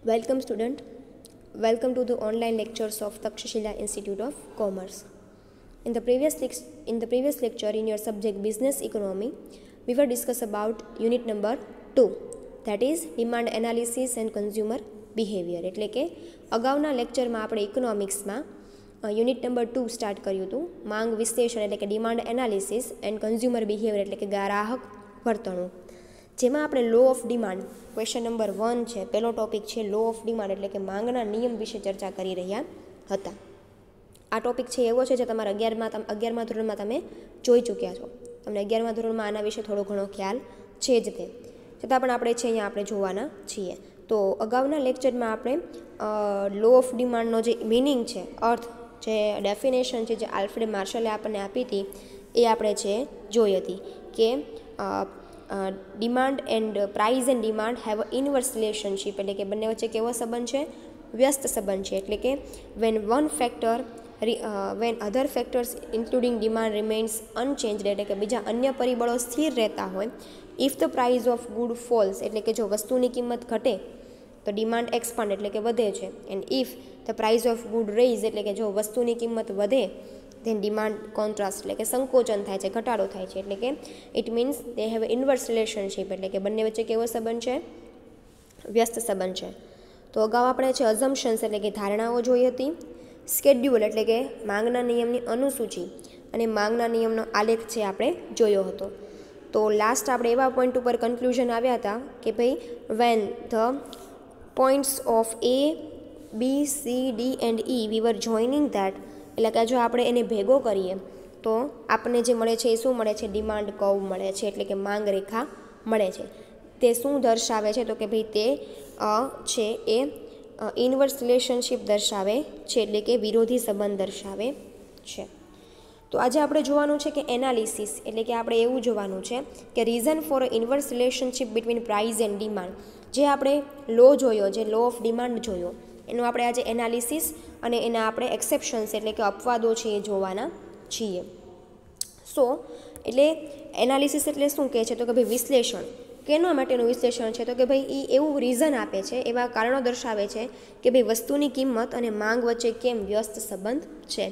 Welcome student. Welcome to the online lectures of Takshashila Institute of Commerce. In the previous lecture in your subject Business Economy, we were discuss about unit number 2, that is demand analysis and consumer behavior. એટલે કે અગાઉના લેક્ચરમાં આપણે ઇકોનોમિક્સમાં unit number 2 start કર્યું હતું, માંગ વિશ્લેષણ એટલે કે demand analysis and consumer behaviour એટલે કે ગ્રાહક વર્તણૂક, જેમાં આપણે law of demand question number 1 છે, પહેલો ટોપિક છે લો ઓફ ડિમાન્ડ એટલે કે માંગના નિયમ વિશે ચર્ચા કરી રહ્યા હતા. આ ટોપિક છે એવો છે જે તમારા 11મા ધોરણમાં તમે જોઈ ચૂક્યા છો. તમને 11મા ધોરણમાં આના વિશે થોડો ઘણો ખ્યાલ છે જ તે, છતાં પણ આપણે છે અહીંયા આપણે જોવાના છીએ. તો અગાઉના લેક્ચરમાં આપણે લો ઓફ ડિમાન્ડનો જે મિનિંગ છે, અર્થ, જે ડેફિનેશન છે જે આલ્ફ્રેડ માર્શલે આપણને આપી હતી એ આપણે છે જોઈ હતી કે demand and price and demand have a inverse relationship એટલે કે બંને વચ્ચે કેવો સંબંધ છે? વ્યસ્ત સંબંધ છે. એટલે કે when other factors including demand remains unchanged એટલે કે બીજા અન્ય પરિબળો સ્થિર રહેતા હોય, if the price of good falls એટલે કે જો વસ્તુની કિંમત ઘટે તો ડિમાન્ડ એક્સપાન્ડ એટલે કે વધે છે, and if the price of good rise એટલે કે જો વસ્તુની કિંમત વધે ધેન ડિમાન્ડ કોન્ટ્રાસ્ટ એટલે કે સંકોચન થાય છે, ઘટાડો થાય છે. એટલે કે it means they have inverse relationship એટલે કે બંને વચ્ચે કેવો સંબંધ છે? વ્યસ્ત સંબંધ છે. તો અગાઉ આપણે છે અઝમ્પશન્સ એટલે કે ધારણાઓ જોઈ હતી, સ્કેડ્યુલ એટલે કે માંગના નિયમની અનુસૂચિ અને માંગના નિયમનો આલેખ છે આપણે જોયો હતો. તો લાસ્ટ આપણે એવા પોઈન્ટ ઉપર કન્ક્લુઝન આવ્યા હતા કે ભાઈ when the points of A, B, C, D and E we were joining that એટલે કે જો આપણે એને ભેગો કરીએ તો આપણને જે મળે છે એ શું મળે છે? ડિમાન્ડ કર્વ મળે છે એટલે કે માંગ રેખા મળે છે. તે શું દર્શાવે છે? તો કે ભાઈ તે છે એ ઇનવર્સ રિલેશનશીપ દર્શાવે છે એટલે કે વિરોધી સંબંધ દર્શાવે છે. તો આજે આપણે જોવાનું છે કે એનાલિસિસ એટલે કે આપણે એવું જોવાનું છે કે reason for a inverse relationship between price and demand, જે આપણે લો જોયો, જે લો ઓફ ડિમાન્ડ જોયો, એનું આપણે આજે એનાલિસિસ અને એના આપણે એક્સેપ્શન્સ એટલે કે અપવાદો છે એ જોવાના છીએ. એટલે એનાલિસિસ એટલે શું કહે છે? તો કે ભાઈ વિશ્લેષણ. કેના માટેનું વિશ્લેષણ છે? તો કે ભાઈ એ એવું રીઝન આપે છે, એવા કારણો દર્શાવે છે કે ભાઈ વસ્તુની કિંમત અને માંગ વચ્ચે કેમ વ્યસ્ત સંબંધ છે.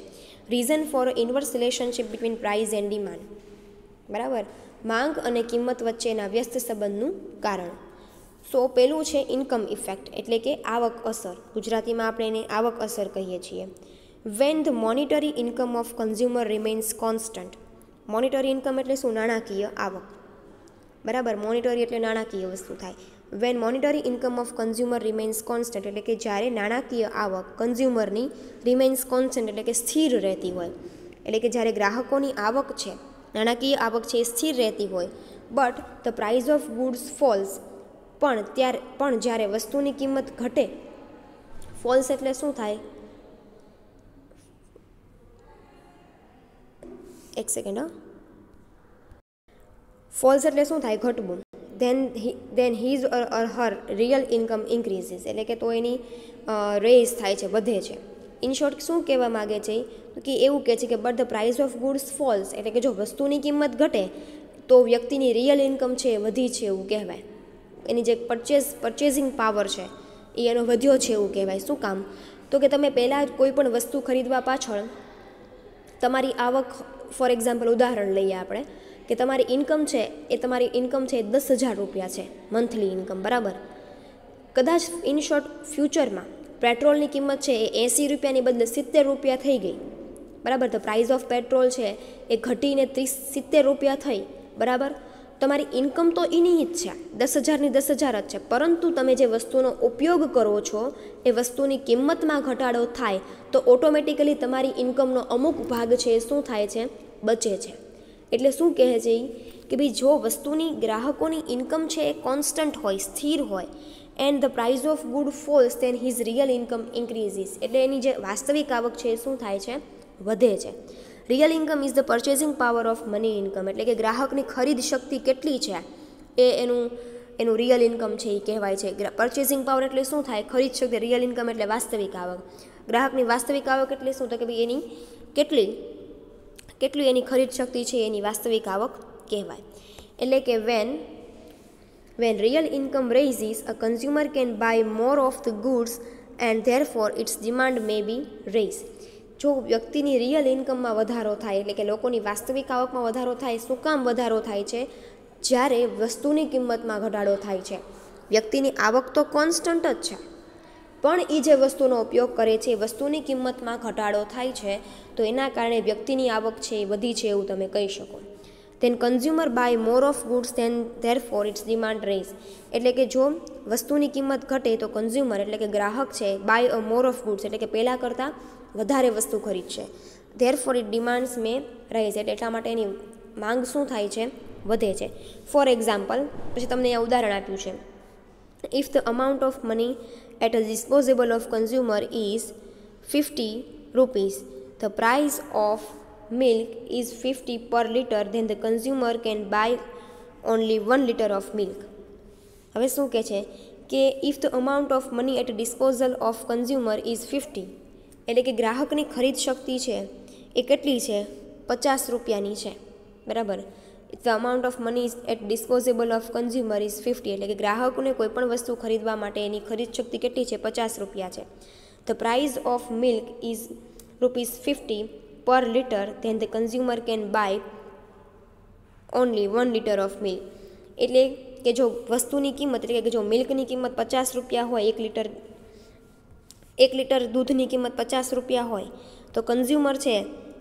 Reason for inverse relationship between price and demand, બરાબર, માંગ અને કિંમત વચ્ચેના વ્યસ્ત સંબંધનું કારણ. પેલું છે ઇન્કમ ઇફેક્ટ એટલે કે આવક અસર, ગુજરાતીમાં આપણે એને આવક અસર કહીએ છીએ. When the monetary income of consumer remains constant. Monetary income એટલે શું? નાણાકીય આવક, બરાબર. મોનિટરી એટલે નાણાકીય વસ્તુ થાય. When monetary income of consumer remains constant એટલે કે જ્યારે નાણાકીય આવક કન્ઝ્યુમરની રિમેન્સ કોન્સ્ટન્ટ એટલે કે સ્થિર રહેતી હોય, એટલે કે જ્યારે ગ્રાહકોની આવક છે, નાણાકીય આવક છે એ સ્થિર રહેતી હોય, but the price of goods falls, પણ જ્યારે વસ્તુની કિંમત ઘટે, ફોલ્સ એટલે શું થાય? એક સેકન્ડ. ફોલ્સ એટલે શું થાય? ઘટવું. ધેન હીઝ ઓર હર રિયલ ઇન્કમ ઇન્ક્રીઝીસ એટલે કે તો એની રેઇઝ થાય છે, વધે છે. ઇન શોર્ટ શું કહેવા માગે છે કે એવું કહે છે કે but the price of goods falls એટલે કે જો વસ્તુની કિંમત ઘટે તો વ્યક્તિની રિયલ ઇન્કમ છે એ વધી છે એવું કહેવાય. એની જે પરચેઝિંગ પાવર છે એ એનો વધ્યો છે એવું કહેવાય. શું કામ? તો કે તમે પહેલાં કોઈ પણ વસ્તુ ખરીદવા પાછળ તમારી આવક, ફોર એક્ઝામ્પલ ઉદાહરણ લઈએ આપણે કે તમારી ઇન્કમ છે એ 10,000 રૂપિયા છે, મંથલી ઇન્કમ, બરાબર. કદાચ ઇન શોર્ટ ફ્યુચરમાં પેટ્રોલની કિંમત છે એ 80 રૂપિયાની બદલે 70 રૂપિયા થઈ ગઈ, બરાબર. ધ પ્રાઇઝ ઓફ પેટ્રોલ છે એ ઘટીને 70 રૂપિયા થઈ, બરાબર. તમારી ઇન્કમ તો એની જ છે, 10,000ની 10,000 જ છે, પરંતુ તમે જે વસ્તુનો ઉપયોગ કરો છો એ વસ્તુની કિંમતમાં ઘટાડો થાય તો ઓટોમેટિકલી તમારી ઇન્કમનો અમુક ભાગ છે એ શું થાય છે? બચે છે. એટલે શું કહે છે કે ભાઈ જો વસ્તુની ગ્રાહકોની ઇન્કમ છે એ કોન્સ્ટન્ટ હોય, સ્થિર હોય, and the price of good falls then his real income increases એટલે એની જે વાસ્તવિક આવક છે એ શું થાય છે? વધે છે. Real income is the purchasing power of money income એટલે કે ગ્રાહકની ખરીદ શક્તિ કેટલી છે એ એનું રિયલ ઇન્કમ છે એ કહેવાય છે. પરચેઝિંગ પાવર એટલે શું થાય? ખરીદ શક્તિ. રિયલ ઇન્કમ એટલે વાસ્તવિક આવક. ગ્રાહકની વાસ્તવિક આવક એટલે શું? તો કે ભાઈ એની કેટલી એની ખરીદ શક્તિ છે એની વાસ્તવિક આવક કહેવાય. એટલે કે van When real income rises, a consumer can buy more of the goods and therefore its demand may be raised. જો વ્યક્તિની રિયલ ઇન્કમમાં વધારો થાય એટલે કે લોકોની વાસ્તવિક આવકમાં વધારો થાય, શું કામ વધારો થાય છે? જ્યારે વસ્તુની કિંમતમાં ઘટાડો થાય છે. વ્યક્તિની આવક તો કોન્સ્ટન્ટ જ છે, પણ એ જે વસ્તુનો ઉપયોગ કરે છે એ વસ્તુની કિંમતમાં ઘટાડો થાય છે, તો એના કારણે વ્યક્તિની આવક છે એ વધી છે એવું તમે કહી શકો. then consumer buy more of goods then therefore its demand raise. એટલે કે જો વસ્તુની કિંમત ઘટે તો કન્ઝ્યુમર એટલે કે ગ્રાહક છે buy a more of goods એટલે કે પહેલાં કરતાં વધારે વસ્તુ ખરીદશે. therefore it demands may raise એટલે એટલા માટે એની માંગ શું થાય છે? વધે છે. ફોર એક્ઝામ્પલ, પછી તમને અહીંયા ઉદાહરણ આપ્યું છે. if the amount of money at a disposable of consumer is 50 rupees, the price of milk is 50 per liter, then the consumer can buy only 1 liter of milk. હવે શું કહે છે કે if the amount of money at disposal of consumer is 50, એટલે કે ગ્રાહકની ખરીદ શક્તિ છે એ કેટલી છે? 50 રૂપિયાની છે, બરાબર. the amount of money at disposable of consumer is 50, એટલે કે ગ્રાહકોને કોઈ પણ વસ્તુ ખરીદવા માટે એની ખરીદ શક્તિ કેટલી છે? 50 રૂપિયા છે. the price of milk is ₹50 per liter, then the consumer can buy only 1 liter of milk. એટલે કે જો વસ્તુની કિંમત એટલે કે જો મિલ્કની કિંમત 50 રૂપિયા હોય, 1 લીટર દૂધની કિંમત 50 રૂપિયા હોય, તો કન્ઝ્યુમર છે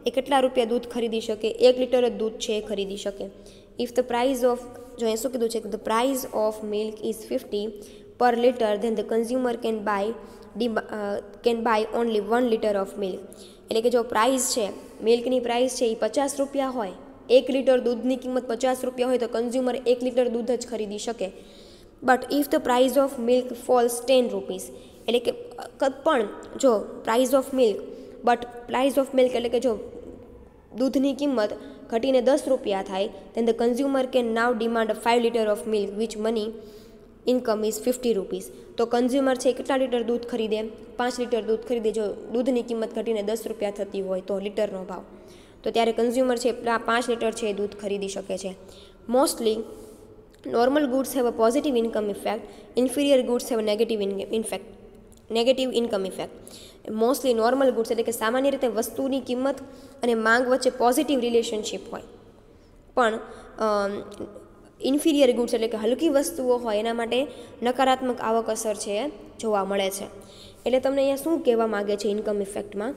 એ કેટલા રૂપિયા દૂધ ખરીદી શકે? 1 લીટર જ દૂધ છે એ ખરીદી શકે. ઇફ ધ પ્રાઇઝ ઓફ, જો એ શું કીધું છે કે the price of milk is 50 per litre, then the consumer can buy only 1 litre of milk. એટલે કે જો પ્રાઇઝ છે, મિલ્કની પ્રાઇઝ છે એ 50 રૂપિયા હોય, 1 લીટર દૂધની કિંમત 50 રૂપિયા હોય, તો કન્ઝ્યુમર 1 લીટર દૂધ જ ખરીદી શકે. But if the price of milk falls 10 rupees, એટલે કે પણ જો પ્રાઇઝ ઓફ મિલ્ક એટલે કે જો દૂધની કિંમત ઘટીને 10 રૂપિયા થાય, then the consumer can now demand 5 liter of milk which money income is 50 rupees. તો કન્ઝ્યુમર છે કેટલા લીટર દૂધ ખરીદે? 5 લીટર દૂધ ખરીદે. જો દૂધની કિંમત ઘટીને 10 રૂપિયા થતી હોય તો લીટરનો ભાવ, તો ત્યારે કન્ઝ્યુમર છે 5 લીટર છે એ દૂધ ખરીદી શકે છે. Mostly normal goods have a positive income effect, inferior goods have negative income effect. Mostly normal goods એટલે કે સામાન્ય રીતે વસ્તુની કિંમત અને માંગ વચ્ચે પોઝિટિવ રિલેશનશિપ હોય, પણ ઇન્ફિરિયર ગુડ્સ એટલે કે હલકી વસ્તુઓ હોય એના માટે નકારાત્મક આવક અસર છે જોવા મળે છે. એટલે તમને અહીંયા શું કહેવા માગે છે ઇન્કમ ઇફેક્ટમાં?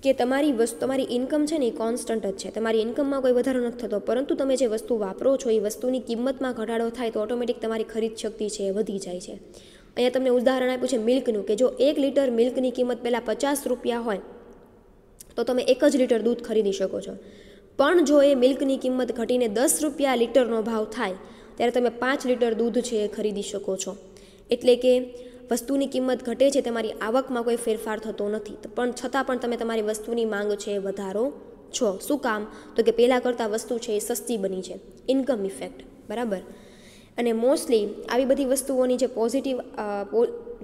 કે તમારી ઇન્કમ છે ને એ કોન્સ્ટન્ટ જ છે, તમારી ઇન્કમમાં કોઈ વધારો નથી થતો, પરંતુ તમે જે વસ્તુ વાપરો છો એ વસ્તુની કિંમતમાં ઘટાડો થાય તો ઓટોમેટિક તમારી ખરીદ શક્તિ છે એ વધી જાય છે. અહીંયા તમને ઉદાહરણ આપ્યું છે મિલ્કનું, કે જો 1 લીટર મિલ્કની કિંમત પહેલાં 50 રૂપિયા હોય તો તમે 1 જ લીટર દૂધ ખરીદી શકો છો, પણ જો એ મિલ્કની કિંમત ઘટીને 10 રૂપિયા લીટરનો ભાવ થાય ત્યારે તમે 5 લીટર દૂધ છે એ ખરીદી શકો છો. એટલે કે વસ્તુની કિંમત ઘટે છે, તમારી આવકમાં કોઈ ફેરફાર થતો નથી, પણ છતાં પણ તમે તમારી વસ્તુની માંગ છે એ વધારો છો. શું કામ? તો કે પહેલાં કરતાં વસ્તુ છે એ સસ્તી બની છે. ઇન્કમ ઇફેક્ટ, બરાબર. અને મોસ્ટલી આવી બધી વસ્તુઓની જે પોઝિટિવ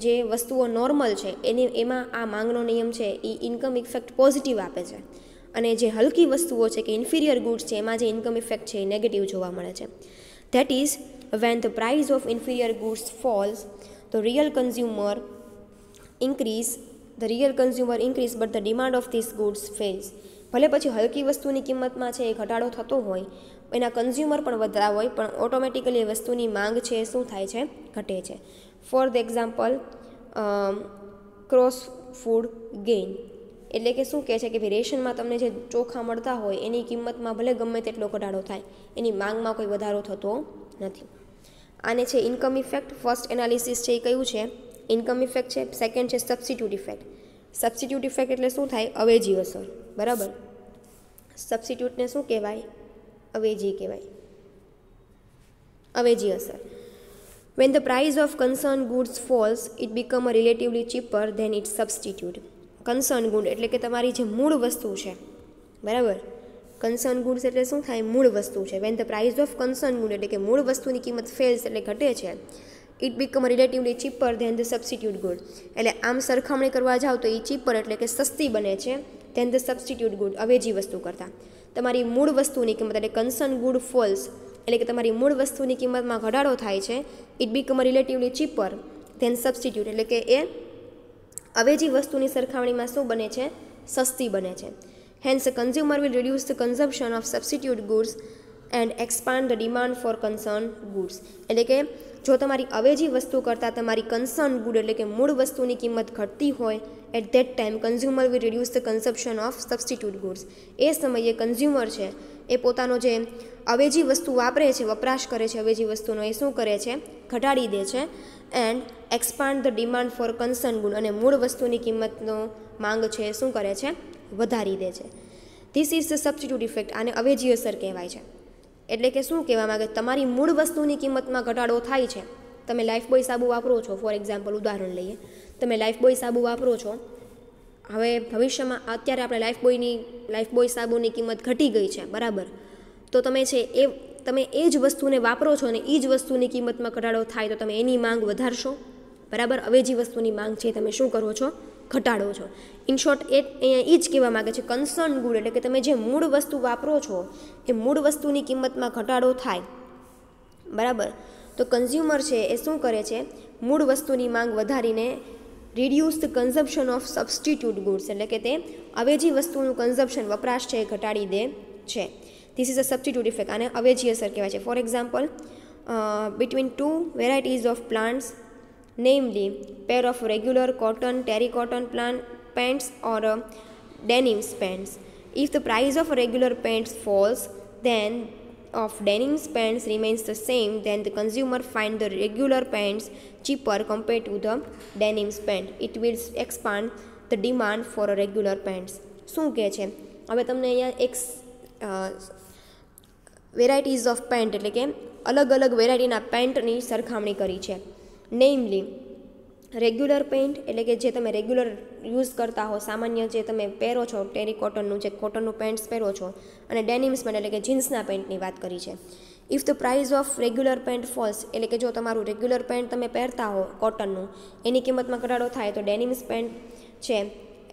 જે વસ્તુઓ નોર્મલ છે એમાં આ માંગનો નિયમ છે એ ઇન્કમ ઇફેક્ટ પોઝિટિવ આપે છે, અને જે હલકી વસ્તુઓ છે કે ઇન્ફિરિયર ગુડ્સ છે એમાં જે ઇન્કમ ઇફેક્ટ છે એ નેગેટિવ જોવા મળે છે. That is when the price of inferior goods falls the real consumer increase but the demand of these goods fails. ભલે પછી હલકી વસ્તુની કિંમતમાં છે એ ઘટાડો થતો હોય, એના કન્ઝ્યુમર પણ વધતા હોય, પણ ઓટોમેટિકલી એ વસ્તુની માંગ છે એ શું થાય છે? ઘટે છે. For the example cross food gain, એટલે કે શું કહે છે કે ભાઈ રેશનમાં તમને જે ચોખા મળતા હોય એની કિંમતમાં ભલે ગમે તેટલો ઘટાડો થાય, એની માંગમાં કોઈ વધારો થતો નથી. આને છે ઇન્કમ ઇફેક્ટ. ફર્સ્ટ એનાલિસિસ છે એ કયું છે? ઇન્કમ ઇફેક્ટ છે. સેકન્ડ છે સબસ્ટિટ્યૂટ ઇફેક્ટ. સબસ્ટિટ્યૂટ ઇફેક્ટ એટલે શું થાય? અવેજી અસર, બરાબર. સબસ્ટિટ્યૂટને શું કહેવાય? અવેજી કહેવાય. અવેજી અસર. When the price of concerned goods falls, it become a relatively cheaper than its substitute. Concern good એટલે કે તમારી જે મૂળ વસ્તુ છે, બરાબર. કન્સર્ન ગુડ્સ એટલે શું થાય? મૂળ વસ્તુ છે. When the price of concern good એટલે કે મૂળ વસ્તુની કિંમત ફેલ્સ એટલે ઘટે છે, it become relatively cheaper than the substitute good. એટલે આમ સરખામણી કરવા જાઓ તો એ ચીપર એટલે કે સસ્તી બને છે ધેન ધ સબસ્ટિટ્યૂટ ગુડ, અવેજી વસ્તુ કરતાં. તમારી મૂળ વસ્તુની કિંમત એટલે કન્સર્ન ગુડ ફોલ્સ એટલે કે તમારી મૂળ વસ્તુની કિંમતમાં ઘટાડો થાય છે, it become relatively cheaper than substitute, એટલે કે એ અવેજી વસ્તુની સરખામણીમાં શું બને છે, સસ્તી બને છે. Hence consumer will reduce the consumption of substitute goods and expand the demand for concern goods. એટલે કે જો તમારી અવેજી વસ્તુ કરતાં તમારી કન્સર્ન ગુડ એટલે કે મૂળ વસ્તુની કિંમત ઘટતી હોય, at that time consumer will reduce the consumption of substitute goods. એ સમયે કન્ઝ્યુમર છે એ પોતાનો જે અવેજી વસ્તુ વાપરે છે, વપરાશ કરે છે અવેજી વસ્તુનો, એ શું કરે છે, ઘટાડી દે છે. And expand the demand for concern good, અને મૂળ વસ્તુની કિંમતનો માંગ છે એ શું કરે છે, વધારી દે છે. This is the substitute effect. આને અવેજી અસર કહેવાય છે. એટલે કે શું કહેવા માંગે, તમારી મૂળ વસ્તુની કિંમતમાં ઘટાડો થાય છે. તમે લાઈફબોય સાબુ વાપરો છો, ફોર એક્ઝામ્પલ ઉદાહરણ લઈએ, તમે લાઈફબોય સાબુ વાપરો છો, હવે ભવિષ્યમાં અત્યારે આપણે લાઈફબોય સાબુની કિંમત ઘટી ગઈ છે, બરાબર, તો તમે એ જ વસ્તુને વાપરો છો અને એ જ વસ્તુની કિંમતમાં ઘટાડો થાય તો તમે એની માંગ વધારશો, બરાબર. અવેજી વસ્તુની માંગ છે તમે શું કરો છો, ઘટાડો છો. ઇન શોર્ટ અહીંયા એ જ કહેવા માગે છે, કન્સર્ન ગુડ એટલે કે તમે જે મૂળ વસ્તુ વાપરો છો એ મૂળ વસ્તુની કિંમતમાં ઘટાડો થાય, બરાબર, તો કન્ઝ્યુમર છે એ શું કરે છે, મૂળ વસ્તુની માંગ વધારીને reduce the consumption of substitute goods એટલે કે તે અવેજી વસ્તુનું કન્ઝમ્પશન વપરાશ છે એ ઘટાડી દે છે. This is a substitute effect. આને અવેજી અસર કહેવાય છે. For example, between two varieties of plants, namely pair of regular cotton terry-cotton pants or denim pants. If the price of regular pants falls, then of denim pants remains the same, then the consumer find the regular pants cheaper compared to the denim pant. It will expand the demand for a regular pants. શું કહે છે, હવે તમને અહીંયા એક varieties of pant એટલે કે અલગ અલગ વેરાયટીના પેન્ટની સરખામણી કરી છે. નેમલી રેગ્યુલર પેન્ટ એટલે કે જે તમે રેગ્યુલર યુઝ કરતા હો, સામાન્ય જે તમે પહેરો છો, ટેરી કોટનનું જે કોટનનું પેન્ટ્સ પહેરો છો, અને ડેનિમ્સ પેન્ટ એટલે કે જીન્સના પેન્ટની વાત કરી છે. If the price of regular pant falls એટલે કે જો તમારું રેગ્યુલર પેન્ટ તમે પહેરતા હો કોટનનું, એની કિંમતમાં ઘટાડો થાય તો ડેનિમ્સ પેન્ટ છે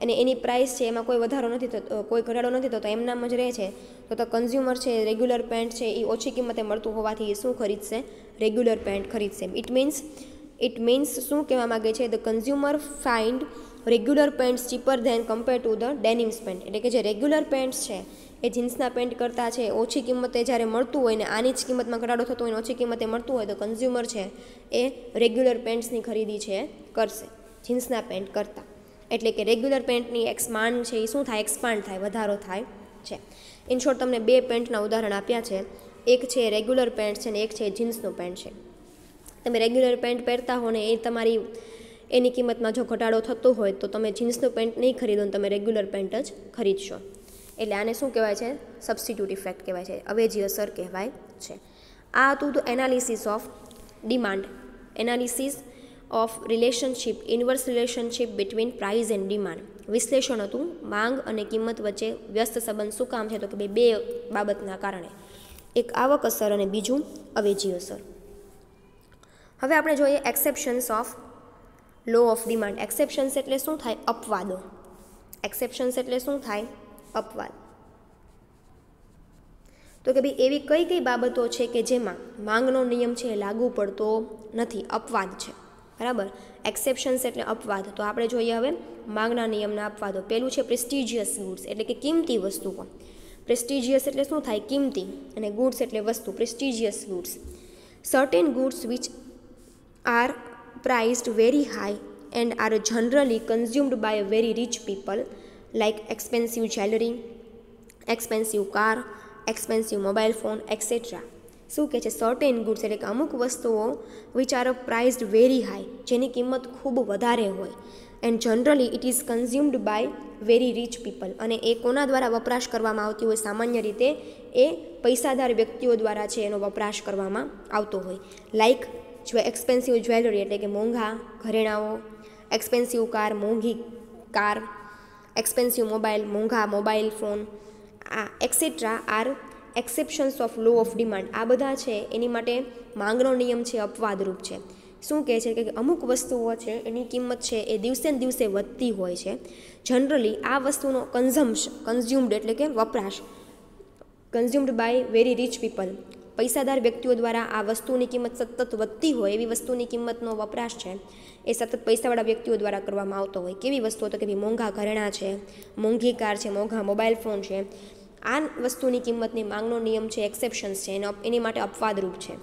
અને એની પ્રાઇસ છે એમાં કોઈ વધારો નથી થતો, કોઈ ઘટાડો નથી થતો, એમનામ જ રહે છે, તો કન્ઝ્યુમર છે રેગ્યુલર પેન્ટ છે એ ઓછી કિંમતે મળતું હોવાથી એ શું ખરીદશે, રેગ્યુલર પેન્ટ ખરીદશે. ઇટ મીન્સ શું કહેવા માગે છે, the consumer find regular pants cheaper than compare to the denims pant એટલે કે જે રેગ્યુલર પેન્ટ્સ છે એ જીન્સના પેન્ટ કરતાં છે ઓછી કિંમતે જ્યારે મળતું હોય ને આની જ કિંમતમાં ઘટાડો થતો હોય ને ઓછી કિંમતે મળતું હોય તો કન્ઝ્યુમર છે એ રેગ્યુલર પેન્ટ્સની ખરીદી છે કરશે જીન્સના પેન્ટ કરતાં. એટલે કે રેગ્યુલર પેન્ટની એક્સપાન્ડ છે એ શું થાય, એક્સપાન્ડ થાય, વધારો થાય છે. ઇન શોર્ટ તમને બે પેન્ટના ઉદાહરણ આપ્યા છે, એક છે રેગ્યુલર પેન્ટ છે ને એક છે જીન્સનું પેન્ટ છે. તમે રેગ્યુલર પેન્ટ પહેરતા હો ને એ તમારી એની કિંમતમાં જો ઘટાડો થતો હોય તો તમે જીન્સનું પેન્ટ નહીં ખરીદો ને તમે રેગ્યુલર પેન્ટ જ ખરીદશો. એટલે આને શું કહેવાય છે, સબસ્ટિટ્યુટ ઇફેક્ટ કહેવાય છે, અવેજી અસર કહેવાય છે. આ હતું the analysis of demand, analysis of relationship, inverse relationship between price and demand. વિશ્લેષણ હતું માંગ અને કિંમત વચ્ચે વ્યસ્ત સંબંધ શું કામ છે, તો કે બે બાબતના કારણે, એક આવક અસર અને બીજું અવેજી અસર. હવે આપણે જોઈએ exceptions of law of demand. Exceptions એટલે શું થાય, અપવાદો. એક્સેપ્શન્સ એટલે શું થાય, અપવાદ. તો કે ભાઈ એવી કઈ કઈ બાબતો છે કે જેમાં માંગનો નિયમ છે લાગુ પડતો નથી, અપવાદ છે, બરાબર. એક્સેપ્શન્સ એટલે અપવાદ. તો આપણે જોઈએ હવે માંગના નિયમના અપવાદો. પહેલું છે પ્રેસ્ટિજિયસ ગુડ્સ એટલે કે કિંમતી વસ્તુઓ. પ્રેસ્ટિજિયસ એટલે શું થાય, કિંમતી, અને ગુડ્સ એટલે વસ્તુ. Prestigious goods, certain goods which are priced very high and are generally consumed by a very rich people, like expensive jewelry, expensive car, expensive mobile phone, etc. શું કહે છે, સર્ટેન ગુડ્સ એટલે કે અમુક વસ્તુઓ which are priced very high, જેની કિંમત ખૂબ વધારે હોય, and generally it is consumed by very rich people, અને એ કોના દ્વારા વપરાશ કરવામાં આવતી હોય, સામાન્ય રીતે એ પૈસાદાર વ્યક્તિઓ દ્વારા છે એનો વપરાશ કરવામાં આવતો હોય. લાઇક એક્સપેન્સિવ જ્વેલરી એટલે કે મોંઘા ઘરેણાઓ, એક્સપેન્સિવ કાર, મોંઘી કાર, એક્સપેન્સિવ મોબાઈલ, મોંઘા મોબાઈલ ફોન, આ etcetera are exceptions of law of demand. આ બધા છે એની માટે માંગનો નિયમ છે અપવાદરૂપ છે. શું કહે છે કે અમુક વસ્તુઓ છે એની કિંમત છે એ દિવસે ને દિવસે વધતી હોય છે. જનરલી આ વસ્તુનો કન્ઝ્યુમ્ડ એટલે કે વપરાશ, કન્ઝ્યુમ્ડ બાય વેરી રીચ પીપલ, પૈસાદાર વ્યક્તિઓ દ્વારા આ વસ્તુની કિંમત સતત વધતી હોય એવી વસ્તુની કિંમતનો વપરાશ છે એ સતત પૈસાવાળા વ્યક્તિઓ દ્વારા કરવામાં આવતો હોય. કેવી વસ્તુઓ? તો કે ભાઈ મોંઘા ઘરેણાં છે, મોંઘી કાર છે, મોંઘા મોબાઈલ ફોન છે. આ વસ્તુની કિંમતની માંગનો નિયમ છે, એક્સેપ્શન્સ છે, એની માટે અપવાદરૂપ છે.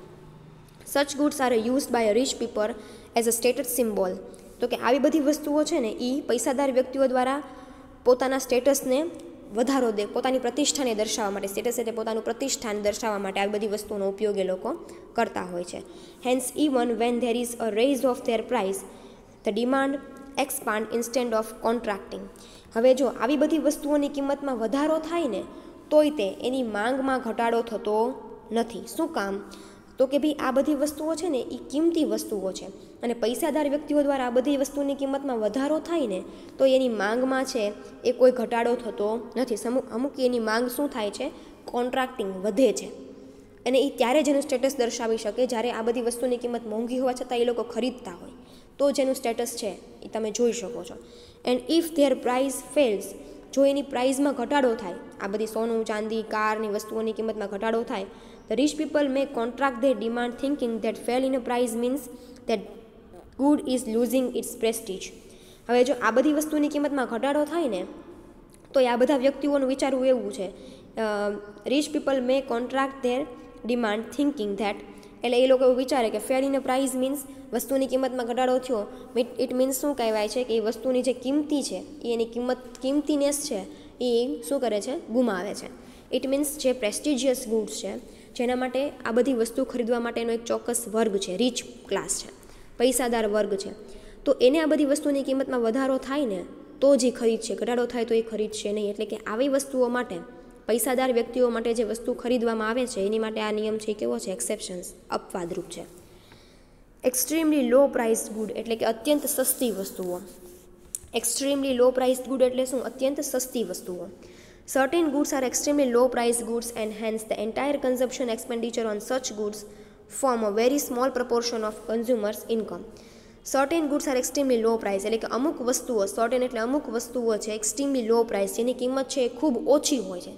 Such goods are used by a rich people as a status symbol. તો કે આવી બધી વસ્તુઓ છે ને એ પૈસાદાર વ્યક્તિઓ દ્વારા પોતાના સ્ટેટસને વધારો દે, પોતાની પ્રતિષ્ઠાને દર્શાવવા માટે, સ્ટેટસ એટલે પોતાનું પ્રતિષ્ઠાન દર્શાવવા માટે આવી બધી વસ્તુઓનો ઉપયોગ એ લોકો કરતા હોય છે. Hence even when there is a raise of their price the demand expand instead of contracting. હવે જો આવી બધી વસ્તુઓની કિંમતમાં વધારો થાય ને તોય તે એની માંગમાં ઘટાડો થતો નથી. શું કામ? તો કે ભાઈ આ બધી વસ્તુઓ છે ને એ કિંમતી વસ્તુઓ છે અને પૈસાદાર વ્યક્તિઓ દ્વારા આ બધી વસ્તુની કિંમતમાં વધારો થાય ને તો એની માંગમાં છે એ કોઈ ઘટાડો થતો નથી. અમુક એની માંગ શું થાય છે? કોન્ટ્રાક્ટિંગ, વધે છે. અને એ ત્યારે જેનું સ્ટેટસ દર્શાવી શકે જ્યારે આ બધી વસ્તુની કિંમત મોંઘી હોવા છતાં એ લોકો ખરીદતા હોય તો જેનું સ્ટેટસ છે એ તમે જોઈ શકો છો. And if their price falls, જો એની પ્રાઇઝમાં ઘટાડો થાય, આ બધી સોનું, ચાંદી, કારની વસ્તુઓની કિંમતમાં ઘટાડો થાય, the rich people may contract their demand thinking that fall in a price means that good is losing its prestige. હવે જો આ બધી વસ્તુની કિંમતમાં ઘટાડો થાય ને તો આ બધા વ્યક્તિઓનું વિચારવું એવું છે, rich people may contract their demand thinking that, એટલે એ લોકો એવું વિચારે કે fell in a price means વસ્તુની કિંમતમાં ઘટાડો થયો. ઇટ મીન્સ શું કહેવાય છે કે એ વસ્તુની જે કિંમતી છે એ એની કિંમતીનેસ છે એ શું કરે છે? ગુમાવે છે. ઇટ મીન્સ જે પ્રેસ્ટિજિયસ ગુડ્સ છે જેના માટે આ બધી વસ્તુ ખરીદવા માટેનો એક ચોક્કસ વર્ગ છે, રીચ ક્લાસ છે, પૈસાદાર વર્ગ છે, તો એને આ બધી વસ્તુની કિંમતમાં વધારો થાય ને તો જ એ ખરીદશે, ઘટાડો થાય તો એ ખરીદશે નહીં. એટલે કે આવી વસ્તુઓ માટે, પૈસાદાર વ્યક્તિઓ માટે જે વસ્તુ ખરીદવામાં આવે છે એની માટે આ નિયમ છે કેવો છે? એક્સેપ્શન્સ, અપવાદરૂપ છે. એક્સ્ટ્રીમલી લો પ્રાઇસ્ડ ગુડ એટલે કે અત્યંત સસ્તી વસ્તુઓ. એક્સ્ટ્રીમલી લો પ્રાઇસ્ડ ગુડ એટલે શું? અત્યંત સસ્તી વસ્તુઓ. Certain goods are extremely low price goods and hence the entire consumption expenditure on such goods form a very small proportion of consumers' income. Certain goods are extremely low price એટલે કે અમુક વસ્તુઓ, certain એટલે અમુક વસ્તુઓ છે extremely low price જેની કિંમત છે એ ખૂબ ઓછી હોય છે,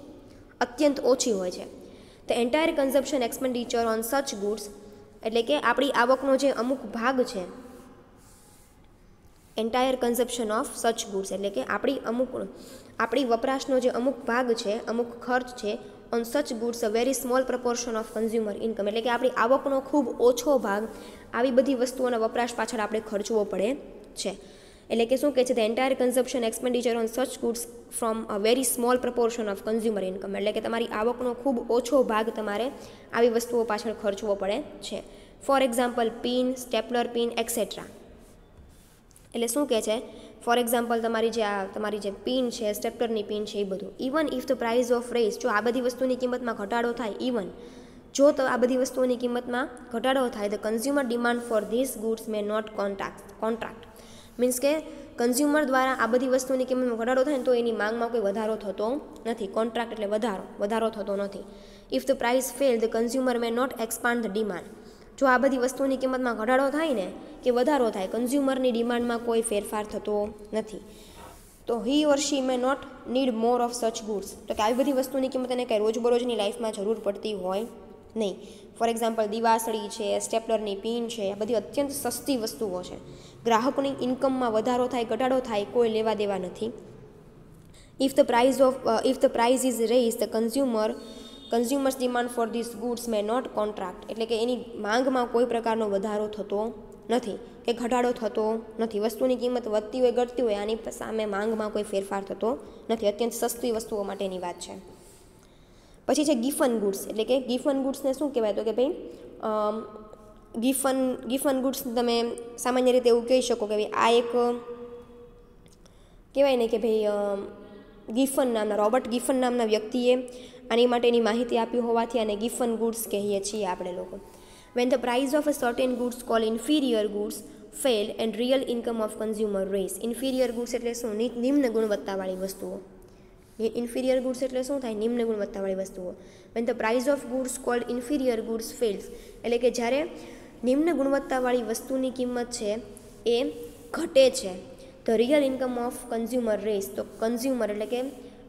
અત્યંત ઓછી હોય છે. The entire consumption expenditure on such goods એટલે કે આપણી આવકનો જે અમુક ભાગ છે, entire consumption of such goods એટલે કે આપણી વપરાશનો જે અમુક ભાગ છે, અમુક ખર્ચ છે, on such goods a very small proportion of consumer income એટલે કે આપણી આવકનો ખૂબ ઓછો ભાગ આવી બધી વસ્તુઓના વપરાશ પાછળ આપણે ખર્ચવો પડે છે. એટલે કે શું કહે છે? The entire consumption expenditure on such goods from a very small proportion of consumer income એટલે કે તમારી આવકનો ખૂબ ઓછો ભાગ તમારે આવી વસ્તુઓ પાછળ ખર્ચવો પડે છે. For example pin, stapler pin et cetera. એટલે શું કહે છે? ફોર એક્ઝામ્પલ તમારી જે પિન છે, સ્ટેપલરની પિન છે, એ બધું. Even if the price of raise, જો આ બધી વસ્તુની કિંમતમાં ઘટાડો થાય, ઇવન જો તો આ બધી વસ્તુઓની કિંમતમાં ઘટાડો થાય, the consumer demand for this goods may not contract means કે કન્ઝ્યુમર દ્વારા આ બધી વસ્તુની કિંમતમાં ઘટાડો થાય ને તો એની માંગમાં કોઈ વધારો થતો નથી. કોન્ટ્રાક્ટ એટલે વધારો થતો નથી. If the price fall the consumer may not expand the demand, જો આ બધી વસ્તુની કિંમતમાં ઘટાડો થાય ને કે વધારો થાય, કન્ઝ્યુમરની ડિમાન્ડમાં કોઈ ફેરફાર થતો નથી, તો he or she may not need more of such goods, તો કે આવી બધી વસ્તુની કિંમત એને કંઈ રોજબરોજની લાઈફમાં જરૂર પડતી હોય નહીં. ફોર એક્ઝામ્પલ દિવાસળી છે, સ્ટેપલરની પિન છે, આ બધી અત્યંત સસ્તી વસ્તુઓ છે. ગ્રાહકોની ઇન્કમમાં વધારો થાય, ઘટાડો થાય, કોઈ લેવા દેવા નથી. If the price is raise the consumers demand for this goods may not contract એટલે કે એની માંગમાં કોઈ પ્રકારનો વધારો થતો નથી કે ઘટાડો થતો નથી. વસ્તુની કિંમત વધતી હોય, ઘટતી હોય, આની સામે માંગમાં કોઈ ફેરફાર થતો નથી. અત્યંત સસ્તી વસ્તુઓ માટેની વાત છે. પછી છે ગિફન ગુડ્સ એટલે કે ગિફન ગુડ્સને શું કહેવાય? તો કે ભાઈ ગિફન ગુડ્સ તમે સામાન્ય રીતે એવું કહી શકો કે ભાઈ આ એક કહેવાય ને કે ભાઈ ગિફન નામના, રોબર્ટ ગિફન નામના વ્યક્તિએ આની માટેની માહિતી આપી હોવાથી આને ગિફન ગુડ્સ કહીએ છીએ આપણે લોકો. When the price of a certain goods called inferior goods fail and real income of consumer raise. Inferior goods એટલે શું? નિમ્ન ગુણવત્તાવાળી વસ્તુઓ. ઇન્ફિરિયર ગુડ્સ એટલે શું થાય? નિમ્ન ગુણવત્તાવાળી વસ્તુઓ. When the price of goods called inferior goods fails એટલે કે જ્યારે નિમ્ન ગુણવત્તાવાળી વસ્તુની કિંમત છે એ ઘટે છે, the real income of consumer raise, તો કન્ઝ્યુમર એટલે કે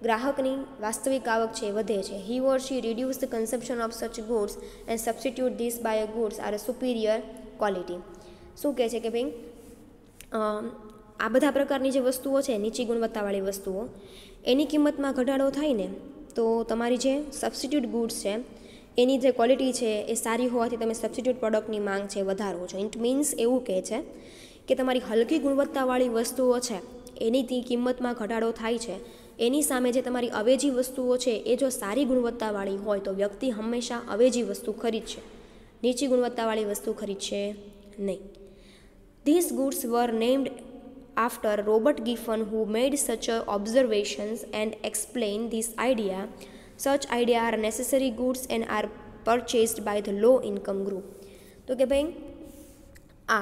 ગ્રાહકની વાસ્તવિક આવક છે એ વધે છે. He or she reduce the consumption of such goods and substitute this by a goods are a superior quality. શું કહે છે કે ભાઈ આ બધા પ્રકારની જે વસ્તુઓ છે નીચી ગુણવત્તાવાળી વસ્તુઓ એની કિંમતમાં ઘટાડો થાય ને તો તમારી જે સબસ્ટિટ્યુટ ગુડ્સ છે એની જે ક્વોલિટી છે એ સારી હોવાથી તમે સબસ્ટિટ્યુટ પ્રોડક્ટની માંગ છે વધારો છો. ઇટ મીન્સ એવું કહે છે કે તમારી હલકી ગુણવત્તાવાળી વસ્તુઓ છે એની કિંમતમાં ઘટાડો થાય છે, એની સામે જે તમારી અવેજી વસ્તુઓ છે એ જો સારી ગુણવત્તાવાળી હોય તો વ્યક્તિ હંમેશા અવેજી વસ્તુ ખરીદશે, નીચી ગુણવત્તાવાળી વસ્તુ ખરીદશે નહીં. These goods were named after Robert Giffen, who made such observations and explained this idea. Such ideas are necessary goods and are purchased by the low income group. તો કે ભાઈ આ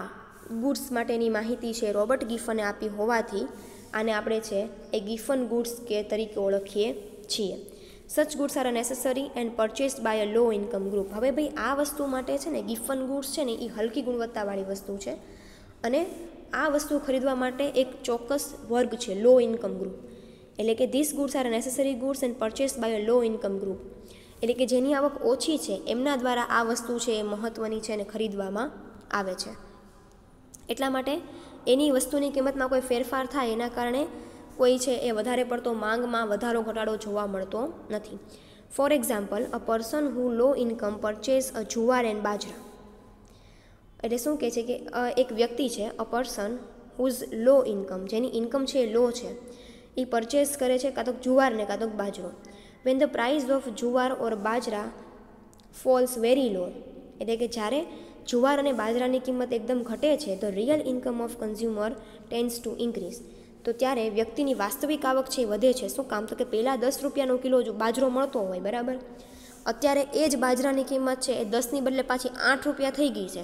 ગુડ્સ માટેની માહિતી છે રોબર્ટ ગિફને આપી હોવાથી આને આપણે છે એ ગિફન ગુડ્સ કે તરીકે ઓળખીએ છીએ. Such goods are necessary and purchased by a low income group. હવે ભાઈ આ વસ્તુ માટે છે ને ગિફન ગુડ્સ છે ને એ હલકી ગુણવત્તાવાળી વસ્તુ છે અને આ વસ્તુ ખરીદવા માટે એક ચોક્કસ વર્ગ છે લો ઇન્કમ ગ્રુપ. એટલે કે this goods are necessary goods and purchased by a low income group. એટલે કે જેની આવક ઓછી છે એમના દ્વારા આ વસ્તુ છે એ મહત્ત્વની છે અને ખરીદવામાં આવે છે. એટલા માટે એની વસ્તુની કિંમતમાં કોઈ ફેરફાર થાય એના કારણે કોઈ છે એ વધારે પડતો માંગમાં વધારો ઘટાડો જોવા મળતો નથી. For example, a person who low income purchase a jowar and બાજરા. એટલે શું કહે છે કે એક વ્યક્તિ છે a person whose low income, જેની ઇન્કમ છે એ લો છે, એ પરચેસ કરે છે કાં તો જુવાર ને કાં તો બાજરો. વેન ધ પ્રાઇઝ ઓફ જુવાર ઓર બાજરા ફોલ્સ વેરી લો, એટલે કે જ્યારે જુવાર અને બાજરાની કિંમત એકદમ ઘટે છે the real income of consumer tends to increase. તો ત્યારે વ્યક્તિની વાસ્તવિક આવક છે વધે છે. શું કામ? તો કે પહેલાં 10 રૂપિયાનો કિલો બાજરો મળતો હોય બરાબર, અત્યારે એ જ બાજરાની કિંમત છે એ 10ની બદલે પાછી 8 રૂપિયા થઈ ગઈ છે.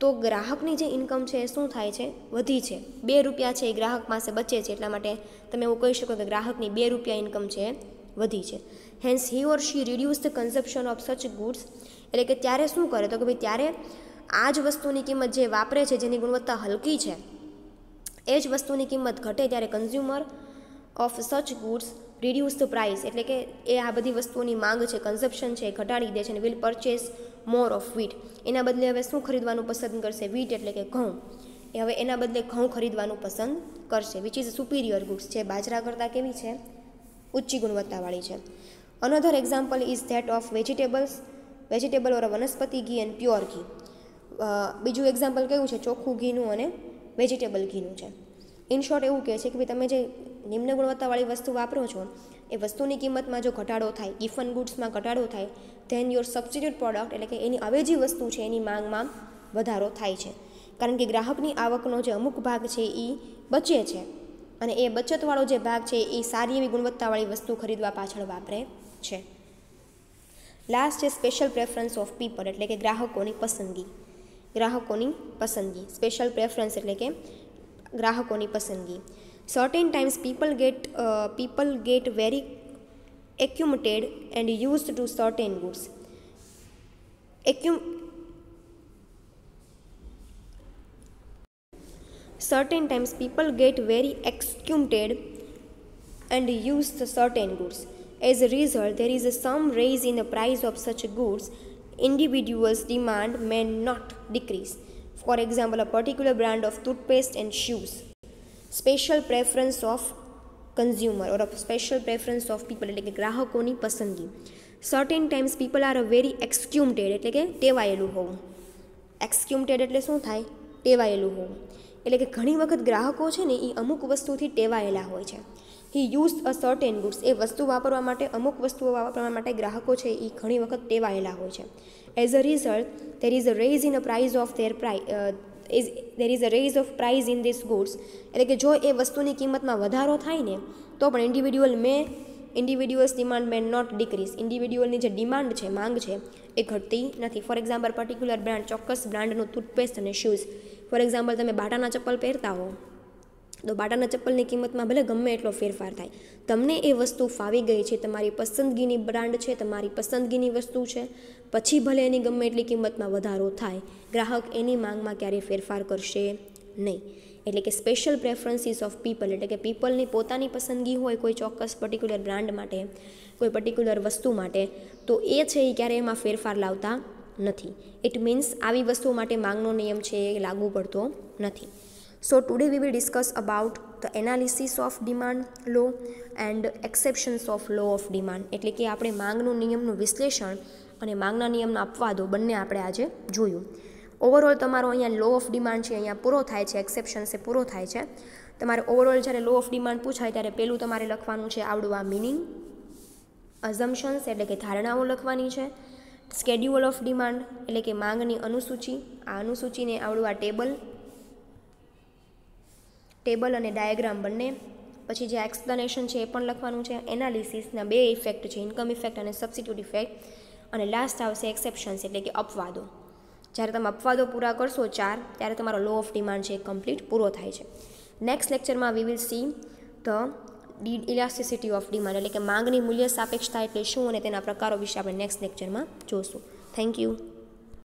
તો ગ્રાહકની જે ઇન્કમ છે એ શું થાય છે? વધી છે. 2 રૂપિયા છે એ ગ્રાહક પાસે બચે છે. એટલા માટે તમે એવું કહી શકો કે ગ્રાહકની 2 રૂપિયા ઇન્કમ છે વધી છે. Hence he or she reduce the consumption of such goods. એટલે કે ત્યારે શું કરે તો કે ભાઈ ત્યારે આ જ વસ્તુની કિંમત જે વાપરે છે જેની ગુણવત્તા હલકી છે એ જ વસ્તુની કિંમત ઘટે ત્યારે consumer of such goods reduce the price. એટલે કે એ આ બધી વસ્તુઓની માંગ છે, કન્ઝમ્પશન છે એ ઘટાડી દે છે અને વિલ પરચેસ મોર ઓફ વીટ. એના બદલે હવે શું ખરીદવાનું પસંદ કરશે? વીટ એટલે કે ઘઉં. એ હવે એના બદલે ઘઉં ખરીદવાનું પસંદ કરશે. વિચ ઇઝ સુપિરિયર ગુડ્સ, જે બાજરા કરતાં કેવી છે? ઊંચી ગુણવત્તાવાળી છે. Another example is that of vegetable or vanaspati ghee and pure ઘી. બીજું એક્ઝામ્પલ કેવું છે? ચોખ્ખું ઘીનું અને વેજીટેબલ ઘીનું છે. ઇન શોર્ટ એવું કહે છે કે ભાઈ તમે જે નિમ્ન ગુણવત્તાવાળી વસ્તુ વાપરો છો એ વસ્તુની કિંમતમાં જો ઘટાડો થાય, ગિફન ગુડ્સમાં ઘટાડો થાય, ધેન યોર સબસ્ટિટ્યુટ પ્રોડક્ટ એટલે કે એની અવેજી વસ્તુ છે એની માંગમાં વધારો થાય છે. કારણ કે ગ્રાહકની આવકનો જે અમુક ભાગ છે એ બચે છે અને એ બચતવાળો જે ભાગ છે એ સારી એવી ગુણવત્તાવાળી વસ્તુ ખરીદવા પાછળ વાપરે છે. લાસ્ટ છે સ્પેશિયલ પ્રેફરન્સ ઓફ પીપલ, એટલે કે ગ્રાહકોની પસંદગી. ગ્રાહકોની પસંદગી, સ્પેશિયલ પ્રેફરન્સ એટલે કે ગ્રાહકોની પસંદગી. Certain times people get very accumulated and used to certain goods. Certain times people get very accumulated and use the certain goods. As a result, there is some rise in the price of such goods. Individuals' demand may not decrease. For example, a particular brand of toothpaste and shoes. Special preference of consumer or a special preference of people એટલે કે ગ્રાહકોની પસંદગી. Certain times people are very accumulated એટલે કે ટેવાયેલું હોવું. Accumulated એટલે શું થાય? ટેવાયેલું હોવું. એટલે કે ઘણી વખત ગ્રાહકો છે ને એ અમુક વસ્તુથી ટેવાયેલા હોય છે. હી યુઝ અ સર્ટેન ગુડ્સ, એ વસ્તુ વાપરવા માટે, અમુક વસ્તુઓ વાપરવા માટે ગ્રાહકો છે એ ઘણી વખત ટેવાયેલા હોય છે. As a result there is a raise in the price of their there is a raise of price in these goods. એટલે કે જો એ વસ્તુની કિંમતમાં વધારો થાય ને તો પણ individuals demand may not decrease. ઇન્ડિવિડ્યુઅલની જે ડિમાન્ડ છે, માંગ છે એ ઘટતી નથી. ફોર એક્ઝામ્પલ, પર્ટિક્યુલર બ્રાન્ડ, ચોક્કસ બ્રાન્ડનું ટૂથપેસ્ટ અને શૂઝ. ફોર એક્ઝામ્પલ, તમે બાટાના ચપ્પલ પહેરતા હો તો બાટાના ચપ્પલની કિંમતમાં ભલે ગમે એટલો ફેરફાર થાય, તમને એ વસ્તુ ફાવી ગઈ છે, તમારી પસંદગીની બ્રાન્ડ છે, તમારી પસંદગીની વસ્તુ છે, પછી ભલે એની ગમે એટલી કિંમતમાં વધારો થાય, ગ્રાહક એની માંગમાં ક્યારેય ફેરફાર કરશે નહીં. એટલે કે સ્પેશિયલ પ્રેફરન્સીસ ઓફ પીપલ, એટલે કે પીપલની પોતાની પસંદગી હોય કોઈ ચોક્કસ પર્ટિક્યુલર બ્રાન્ડ માટે, કોઈ પર્ટિક્યુલર વસ્તુ માટે, તો એ છે એ ક્યારેય એમાં ફેરફાર લાવતા નથી. ઇટ મીન્સ આવી વસ્તુઓ માટે માંગનો નિયમ છે એ લાગુ પડતો નથી. So today we will discuss about the analysis of demand law and exceptions of law of demand, એટલે કે આપણે માંગનું નિયમનું વિશ્લેષણ અને માંગના નિયમના અપવાદો બંને આપણે આજે જોયું. ઓવરઓલ તમારો અહીંયા લો ઓફ ડિમાન્ડ છે અહીંયા પૂરો થાય છે, એક્સેપ્શન્સ એ પૂરો થાય છે. તમારે ઓવરઓલ જ્યારે લો ઓફ ડિમાન્ડ પૂછાય ત્યારે પહેલું તમારે લખવાનું છે આવડું આ મિનિંગ, અઝમ્પશન્સ એટલે કે ધારણાઓ લખવાની છે, સ્કેડ્યુલ ઓફ ડિમાન્ડ એટલે કે માંગની અનુસૂચિ, આ અનુસૂચિને આવડું આ ટેબલ અને ડાયાગ્રામ બંને, પછી જે એક્સપ્લેનેશન છે એ પણ લખવાનું છે, એનાલિસિસના 2 ઇફેક્ટ છે, ઇન્કમ ઇફેક્ટ અને સબસ્ટિટ્યુટ ઇફેક્ટ, અને લાસ્ટ આવશે એક્સેપ્શન્સ એટલે કે અપવાદો. જ્યારે તમે અપવાદો પૂરા કરશો 4 ત્યારે તમારો લો ઓફ ડિમાન્ડ છે એ કમ્પ્લીટ પૂરો થાય છે. નેક્સ્ટ લેક્ચરમાં we will see the elasticity of demand, એટલે કે માંગની મૂલ્ય સાપેક્ષતા એટલે શું અને તેના પ્રકારો વિશે આપણે નેક્સ્ટ લેક્ચરમાં જોશું. Thank you.